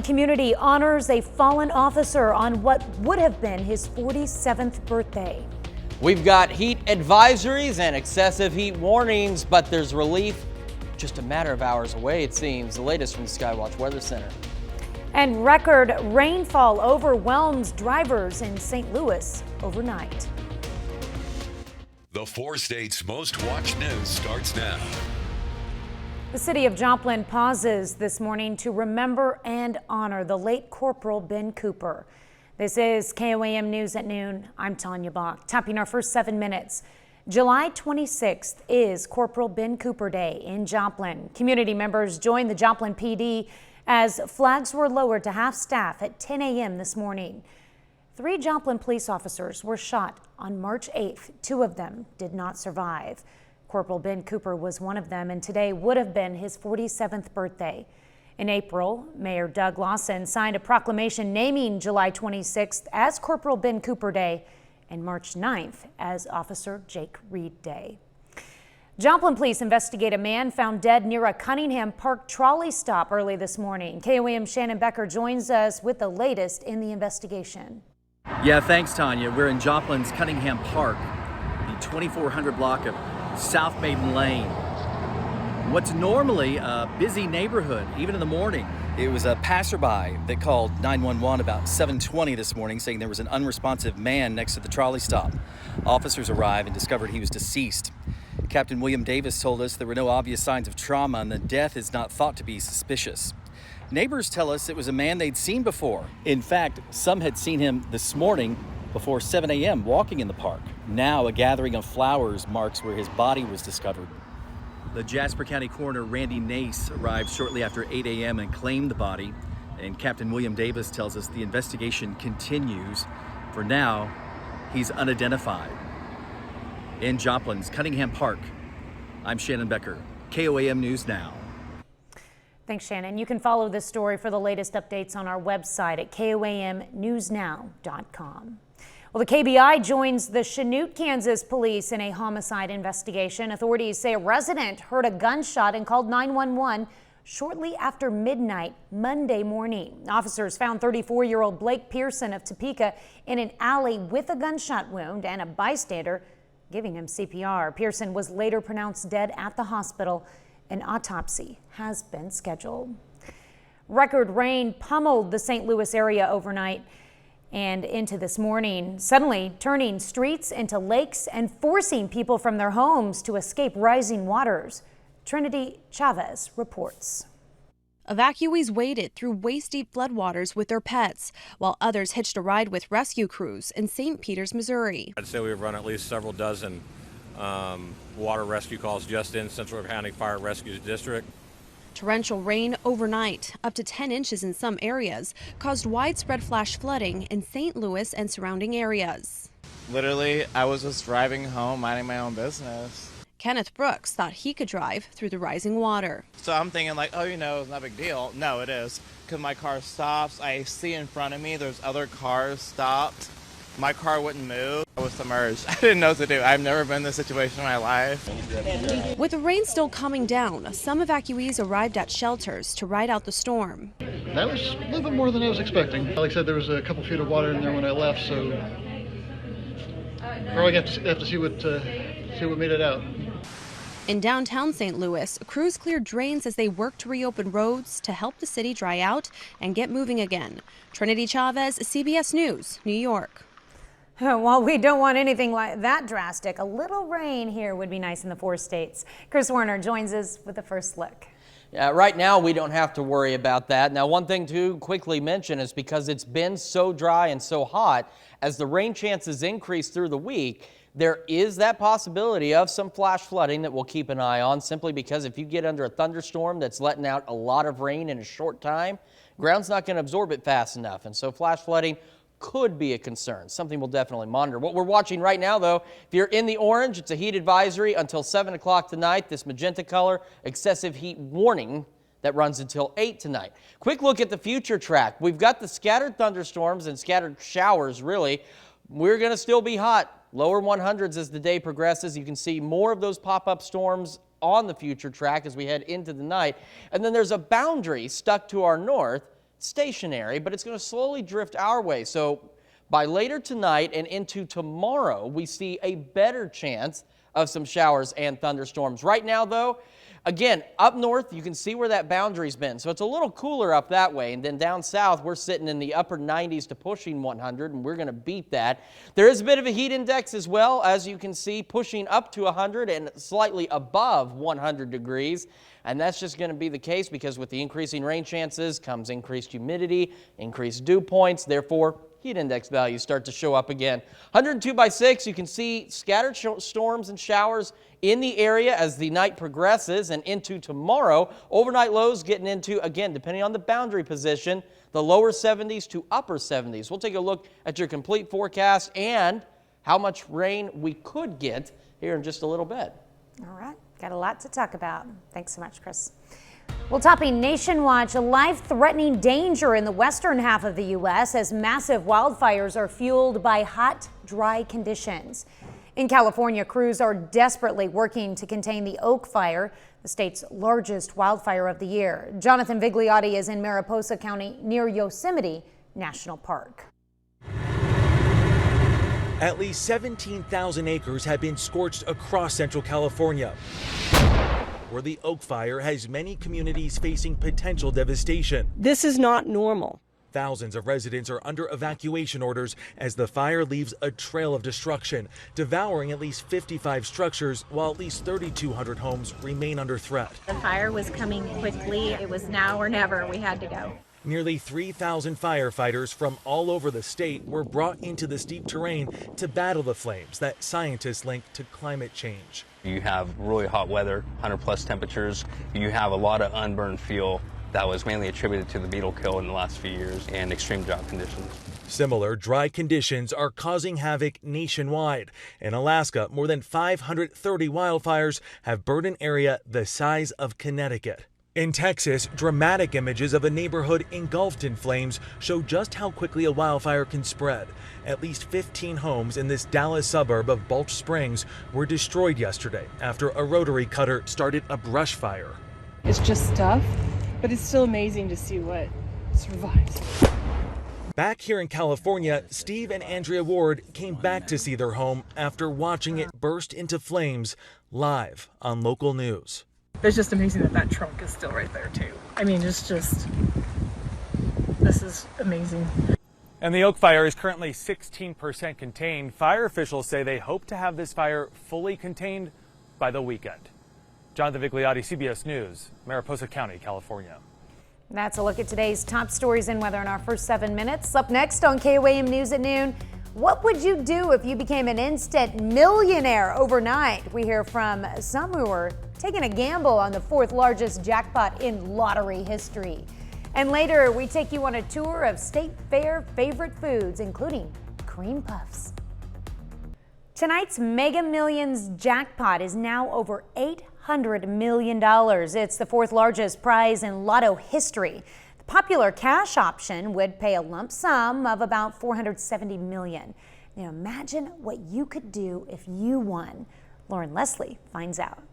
Community honors a fallen officer on what would have been his 47th birthday. We've got heat advisories and excessive heat warnings, but there's relief just a matter of hours away, it seems. The latest from the Skywatch Weather Center. And record rainfall overwhelms drivers in St. Louis overnight. The 4 states' most watched news starts now. The city of Joplin pauses this morning to remember and honor the late Corporal Ben Cooper. This is KOAM News at noon. I'm Tanya Bach. Topping our first 7 minutes. July 26th is Corporal Ben Cooper Day in Joplin. Community members joined the Joplin PD as flags were lowered to half staff at 10 a.m. this morning. 3 Joplin police officers were shot on March 8th. 2 of them did not survive. Corporal Ben Cooper was one of them, and today would have been his 47th birthday. In April, Mayor Doug Lawson signed a proclamation naming July 26th as Corporal Ben Cooper Day and March 9th as Officer Jake Reed Day. Joplin police investigate a man found dead near a Cunningham Park trolley stop early this morning. KOAM Shannon Becker joins us with the latest in the investigation. Yeah, thanks, Tanya. We're in Joplin's Cunningham Park, the 2400 block of South Maiden Lane. What's normally a busy neighborhood, even in the morning. It was a passerby that called 911 about 7:20 this morning, saying there was an unresponsive man next to the trolley stop. Officers arrived and discovered he was deceased. Captain William Davis told us there were no obvious signs of trauma and the death is not thought to be suspicious. Neighbors tell us it was a man they'd seen before. In fact, some had seen him this morning before 7 a.m. walking in the park. Now a gathering of flowers marks where his body was discovered. The Jasper County Coroner Randy Nace arrived shortly after 8 a.m. and claimed the body. And Captain William Davis tells us the investigation continues. For now, he's unidentified. In Joplin's Cunningham Park, I'm Shannon Becker, KOAM News Now. Thanks, Shannon. You can follow this story for the latest updates on our website at KOAMnewsnow.com. Well, the KBI joins the Chanute, Kansas police in a homicide investigation. Authorities say a resident heard a gunshot and called 911 shortly after midnight Monday morning. Officers found 34-year-old Blake Pearson of Topeka in an alley with a gunshot wound and a bystander giving him CPR. Pearson was later pronounced dead at the hospital. An autopsy has been scheduled. Record rain pummeled the St. Louis area overnight and into this morning, suddenly turning streets into lakes and forcing people from their homes to escape rising waters. Trinity Chavez reports. Evacuees waded through waist-deep floodwaters with their pets, while others hitched a ride with rescue crews in St. Peters, Missouri. I'd say we've run at least several dozen water rescue calls just in Central County Fire Rescue District. Torrential rain overnight, up to 10 inches in some areas, caused widespread flash flooding in St. Louis and surrounding areas. Literally, I was just driving home, minding my own business. Kenneth Brooks thought he could drive through the rising water. So I'm thinking like, oh, it's not a big deal. No, it is. Because my car stops, I see in front of me there's other cars stopped. My car wouldn't move. I was submerged. I didn't know what to do. I've never been in this situation in my life. With the rain still coming down, some evacuees arrived at shelters to ride out the storm. That was a little bit more than I was expecting. Like I said, there was a couple feet of water in there when I left, so probably have to see what made it out. In downtown St. Louis, crews cleared drains as they worked to reopen roads to help the city dry out and get moving again. Trinity Chavez, CBS News, New York. While we don't want anything like that drastic, a little rain here would be nice in the 4 states. Chris Warner joins us with the first look. Yeah, right now we don't have to worry about that. Now, one thing to quickly mention is because it's been so dry and so hot, as the rain chances increase through the week, there is that possibility of some flash flooding that we'll keep an eye on, simply because if you get under a thunderstorm that's letting out a lot of rain in a short time, ground's not going to absorb it fast enough. And so flash flooding could be a concern, something we'll definitely monitor. What we're watching right now, though, if you're in the orange, it's a heat advisory until 7 o'clock tonight. This magenta color, excessive heat warning that runs until 8 tonight. Quick look at the future track. We've got the scattered thunderstorms and scattered showers, really. We're going to still be hot, lower 100s as the day progresses. You can see more of those pop-up storms on the future track as we head into the night. And then there's a boundary stuck to our north stationary, but it's going to slowly drift our way. So by later tonight and into tomorrow, we see a better chance of some showers and thunderstorms. Right now, though, again, up north, you can see where that boundary's been. So it's a little cooler up that way. And then down south, we're sitting in the upper 90s to pushing 100, and we're going to beat that. There is a bit of a heat index as well, as you can see, pushing up to 100 and slightly above 100 degrees. And that's just going to be the case because with the increasing rain chances comes increased humidity, increased dew points, therefore heat index values start to show up again. 102 by 6, you can see scattered storms and showers in the area as the night progresses and into tomorrow. Overnight lows getting into, again, depending on the boundary position, the lower 70s to upper 70s. We'll take a look at your complete forecast and how much rain we could get here in just a little bit. All right, got a lot to talk about. Thanks so much, Chris. Well, topping Nation Watch, a life-threatening danger in the western half of the U.S. as massive wildfires are fueled by hot, dry conditions. In California, crews are desperately working to contain the Oak Fire, the state's largest wildfire of the year. Jonathan Vigliotti is in Mariposa County near Yosemite National Park. At least 17,000 acres have been scorched across central California, where the Oak Fire has many communities facing potential devastation. This is not normal. Thousands of residents are under evacuation orders as the fire leaves a trail of destruction, devouring at least 55 structures, while at least 3,200 homes remain under threat. The fire was coming quickly. It was now or never. We had to go. Nearly 3,000 firefighters from all over the state were brought into the steep terrain to battle the flames that scientists link to climate change. You have really hot weather, 100+ temperatures. You have a lot of unburned fuel that was mainly attributed to the beetle kill in the last few years and extreme drought conditions. Similar dry conditions are causing havoc nationwide. In Alaska, more than 530 wildfires have burned an area the size of Connecticut. In Texas, dramatic images of a neighborhood engulfed in flames show just how quickly a wildfire can spread. At least 15 homes in this Dallas suburb of Balch Springs were destroyed yesterday after a rotary cutter started a brush fire. It's just tough, but it's still amazing to see what survives. Back here in California, Steve and Andrea Ward came back to see their home after watching it burst into flames live on local news. It's just amazing that that trunk is still right there too. I mean, this is amazing. And the Oak Fire is currently 16% contained. Fire officials say they hope to have this fire fully contained by the weekend. Jonathan Vigliotti, CBS News, Mariposa County, California. That's a look at today's top stories and weather in our first 7 minutes. Up next on KOAM News at noon, what would you do if you became an instant millionaire overnight? We hear from some who are taking a gamble on the 4th largest jackpot in lottery history. And later, we take you on a tour of State Fair favorite foods, including cream puffs. Tonight's Mega Millions jackpot is now over $800 million. It's the 4th largest prize in lotto history. The popular cash option would pay a lump sum of about $470 million. Now imagine what you could do if you won. Lauren Leslie finds out.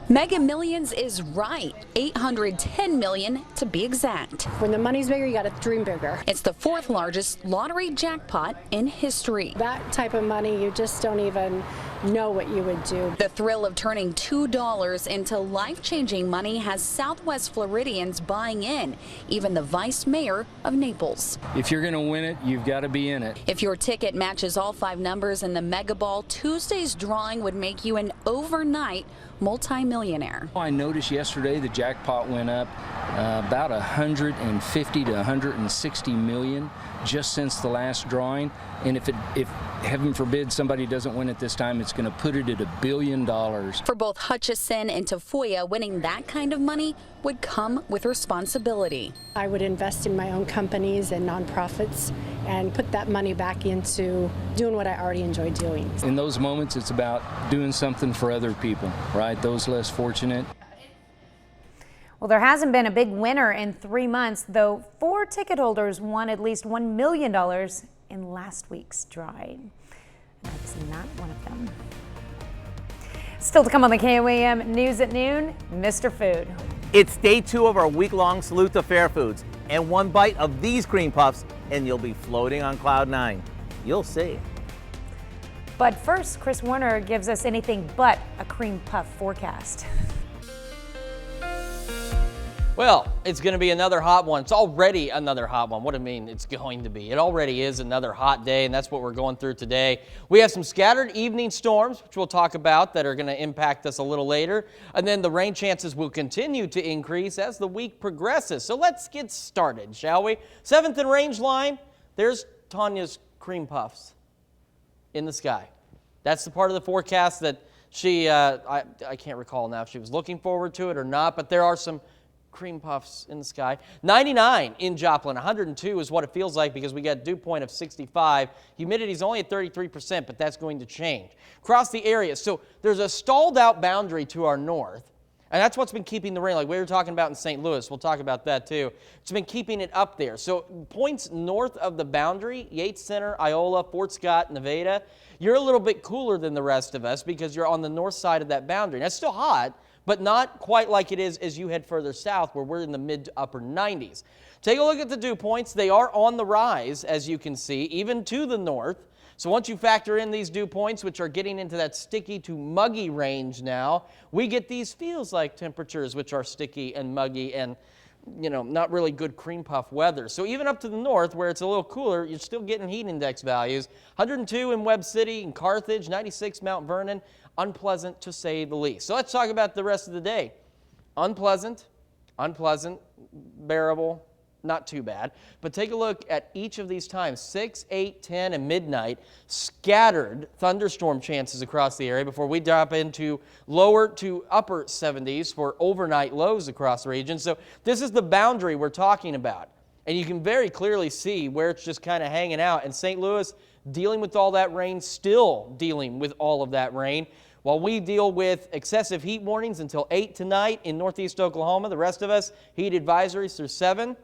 Mega Millions is right. $810 million to be exact. When the money's bigger, you got to dream bigger. It's the 4th largest lottery jackpot in history. That type of money, you just don't even know what you would do. The thrill of turning $2 into life-changing money has Southwest Floridians buying in, even the vice mayor of Naples. If you're going to win it, you've got to be in it. If your ticket matches all 5 numbers in the Mega Ball, Tuesday's drawing would make you an overnight multi-millionaire. I noticed yesterday the jackpot went up about 150 to 160 million just since the last drawing. And if heaven forbid somebody doesn't win it this time, it's going to put it at $1 billion. For both Hutchison and Tafoya, winning that kind of money would come with responsibility. I would invest in my own companies and nonprofits and put that money back into doing what I already enjoy doing. In those moments, it's about doing something for other people, right? Those less fortunate. Well, there hasn't been a big winner in 3 months, though 4 ticket holders won at least $1 million in last week's drawing. That's not one of them. Still to come on the KOAM News at noon, Mr. Food. It's day 2 of our week-long salute to fair foods. and one bite of these cream puffs, and you'll be floating on cloud 9. You'll see. But first, Chris Warner gives us anything but a cream puff forecast. Well, it's going to be another hot one. It's already another hot one. What do I mean it's going to be? It already is another hot day, and that's what we're going through today. We have some scattered evening storms, which we'll talk about, that are going to impact us a little later. And then the rain chances will continue to increase as the week progresses. So let's get started, shall we? 7th and range line, there's Tanya's cream puffs in the sky. That's the part of the forecast that she, I can't recall now if she was looking forward to it or not, but there are some cream puffs in the sky. 99 in Joplin. 102 is what it feels like because we got dew point of 65. Humidity's only at 33%, but that's going to change. Across the area, so there's a stalled out boundary to our north, and that's what's been keeping the rain, like we were talking about in St. Louis. We'll talk about that too. It's been keeping it up there. So points north of the boundary, Yates Center, Iola, Fort Scott, Nevada, you're a little bit cooler than the rest of us because you're on the north side of that boundary. Now, it's still hot, but not quite like it is as you head further south where we're in the mid to upper 90s. Take a look at the dew points. They are on the rise, as you can see, even to the north. So once you factor in these dew points, which are getting into that sticky to muggy range now, we get these feels like temperatures, which are sticky and muggy and, not really good cream puff weather. So even up to the north where it's a little cooler, you're still getting heat index values. 102 in Webb City and Carthage, 96 Mount Vernon. Unpleasant to say the least. So let's talk about the rest of the day. Unpleasant, bearable, not too bad. But take a look at each of these times, 6, 8, 10, and midnight, scattered thunderstorm chances across the area before we drop into lower to upper 70s for overnight lows across the region. So this is the boundary we're talking about. And you can very clearly see where it's just kind of hanging out. And St. Louis dealing with all that rain, still dealing with all of that rain. While we deal with excessive heat warnings until 8 tonight in northeast Oklahoma, the rest of us, heat advisories through 7.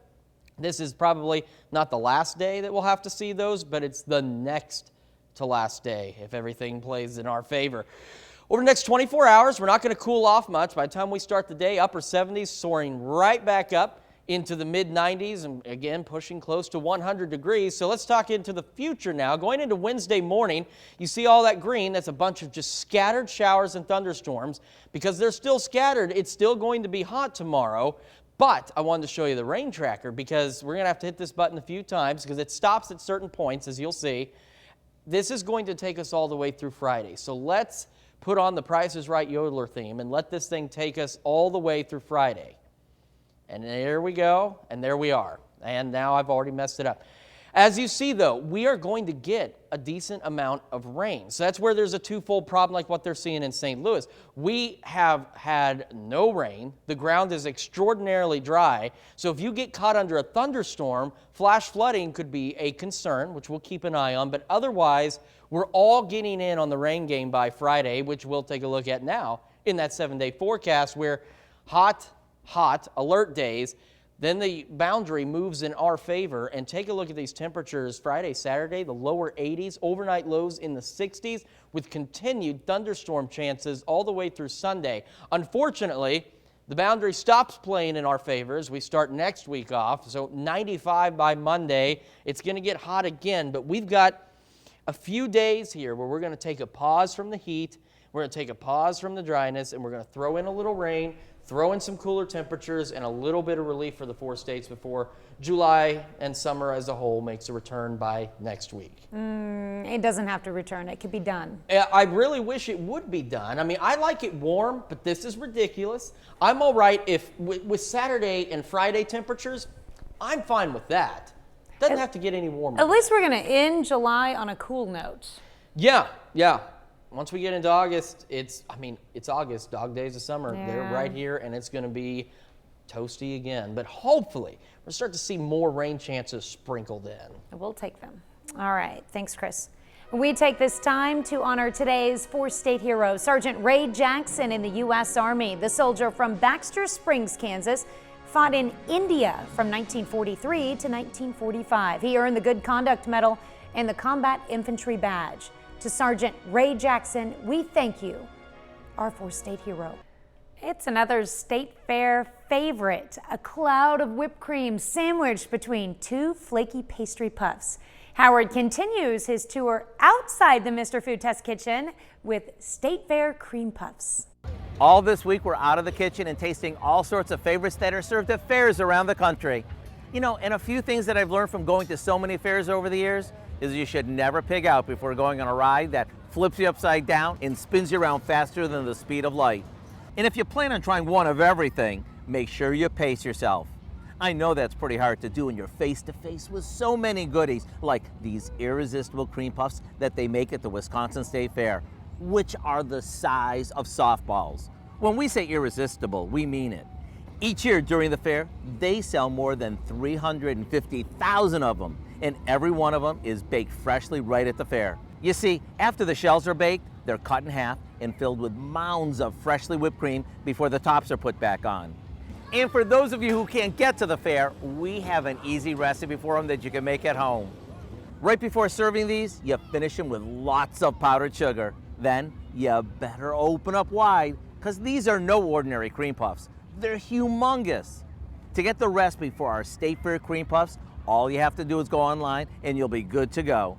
This is probably not the last day that we'll have to see those, but it's the next to last day if everything plays in our favor. Over the next 24 hours, we're not going to cool off much. By the time we start the day, upper 70s, soaring right back up into the mid-90s, and again, pushing close to 100 degrees. So let's talk into the future now. Going into Wednesday morning, you see all that green. That's a bunch of just scattered showers and thunderstorms. Because they're still scattered, it's still going to be hot tomorrow. But I wanted to show you the rain tracker because we're going to have to hit this button a few times because it stops at certain points, as you'll see. This is going to take us all the way through Friday. So let's put on the Price is Right Yodeler theme and let this thing take us all the way through Friday. And there we go, and there we are. And now I've already messed it up. As you see, though, we are going to get a decent amount of rain. So that's where there's a twofold problem like what they're seeing in St. Louis. We have had no rain. The ground is extraordinarily dry. So if you get caught under a thunderstorm, flash flooding could be a concern, which we'll keep an eye on. But otherwise, we're all getting in on the rain game by Friday, which we'll take a look at now in that 7-day forecast where hot alert days, then the boundary moves in our favor. And take a look at these temperatures Friday, Saturday, the lower 80s, overnight lows in the 60s with continued thunderstorm chances all the way through Sunday. Unfortunately, the boundary stops playing in our favor as we start next week off. So 95 by Monday. It's going to get hot again, but we've got a few days here where we're going to take a pause from the heat. We're going to take a pause from the dryness, and we're going to throw in a little rain, throw in some cooler temperatures, and a little bit of relief for the 4 states before July and summer as a whole makes a return by next week. It doesn't have to return. It could be done. I really wish it would be done. I mean, I like it warm, but this is ridiculous. I'm all right if with Saturday and Friday temperatures, I'm fine with that. Doesn't have to get any warmer. At least we're going to end July on a cool note. Yeah. Once we get into August, it's August, dog days of summer. Yeah. They're right here, and it's going to be toasty again. But hopefully, we'll start to see more rain chances sprinkled in. We'll take them. All right. Thanks, Chris. We take this time to honor today's 4-state hero, Sergeant Ray Jackson in the U.S. Army. The soldier from Baxter Springs, Kansas, fought in India from 1943 to 1945. He earned the Good Conduct Medal and the Combat Infantry Badge. To Sergeant Ray Jackson, we thank you, our 4-state hero. It's another state fair favorite, a cloud of whipped cream sandwiched between two flaky pastry puffs. Howard continues his tour outside the Mr. Food Test Kitchen with State Fair cream puffs. All this week we're out of the kitchen and tasting all sorts of favorites that are served at fairs around the country. You know, and a few things that I've learned from going to so many fairs over the years is you should never pig out before going on a ride that flips you upside down and spins you around faster than the speed of light. And if you plan on trying one of everything, make sure you pace yourself. I know that's pretty hard to do when you're face to face with so many goodies like these irresistible cream puffs that they make at the Wisconsin State Fair, which are the size of softballs. When we say irresistible, we mean it. Each year during the fair, they sell more than 350,000 of them, and every one of them is baked freshly right at the fair. You see, after the shells are baked, they're cut in half and filled with mounds of freshly whipped cream before the tops are put back on. And for those of you who can't get to the fair, we have an easy recipe for them that you can make at home. Right before serving these, you finish them with lots of powdered sugar. Then you better open up wide, because these are no ordinary cream puffs. They're humongous. To get the recipe for our State Fair cream puffs, all you have to do is go online and you'll be good to go.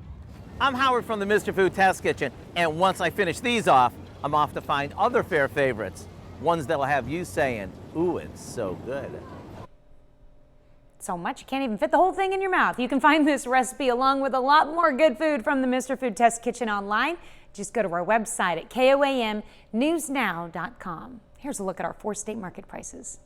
I'm Howard from the Mr. Food Test Kitchen, and once I finish these off, I'm off to find other fair favorites, ones that'll have you saying, ooh, it's so good. So much you can't even fit the whole thing in your mouth. You can find this recipe along with a lot more good food from the Mr. Food Test Kitchen online. Just go to our website at KOAMnewsnow.com. Here's a look at our 4 state market prices.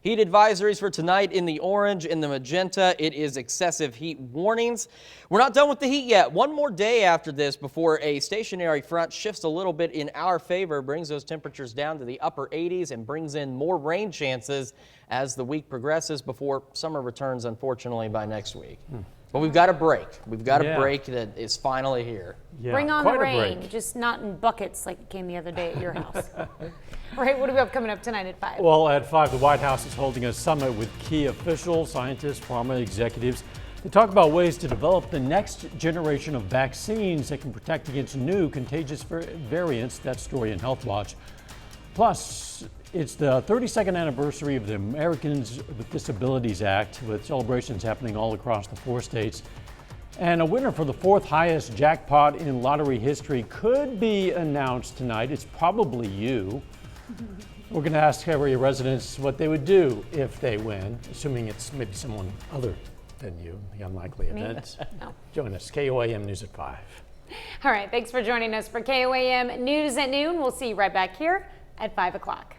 Heat advisories for tonight in the orange, in the magenta. It is excessive heat warnings. We're not done with the heat yet. One more day after this before a stationary front shifts a little bit in our favor, brings those temperatures down to the upper 80s and brings in more rain chances as the week progresses before summer returns, unfortunately, by next week. But we've got a break. We've got a break that is finally here. Yeah, bring on the rain, just not in buckets like it came the other day at your house. Right, what do we have coming up tonight at 5? Well, at 5, the White House is holding a summit with key officials, scientists, pharma executives to talk about ways to develop the next generation of vaccines that can protect against new contagious variants. That story in Health Watch. Plus, it's the 32nd anniversary of the Americans with Disabilities Act, with celebrations happening all across the 4 states. And a winner for the 4th highest jackpot in lottery history could be announced tonight. It's probably you. We're going to ask area residents what they would do if they win, assuming it's maybe someone other than you, the unlikely event. No. Join us, KOAM News at 5. All right, thanks for joining us for KOAM News at Noon. We'll see you right back here at 5 o'clock.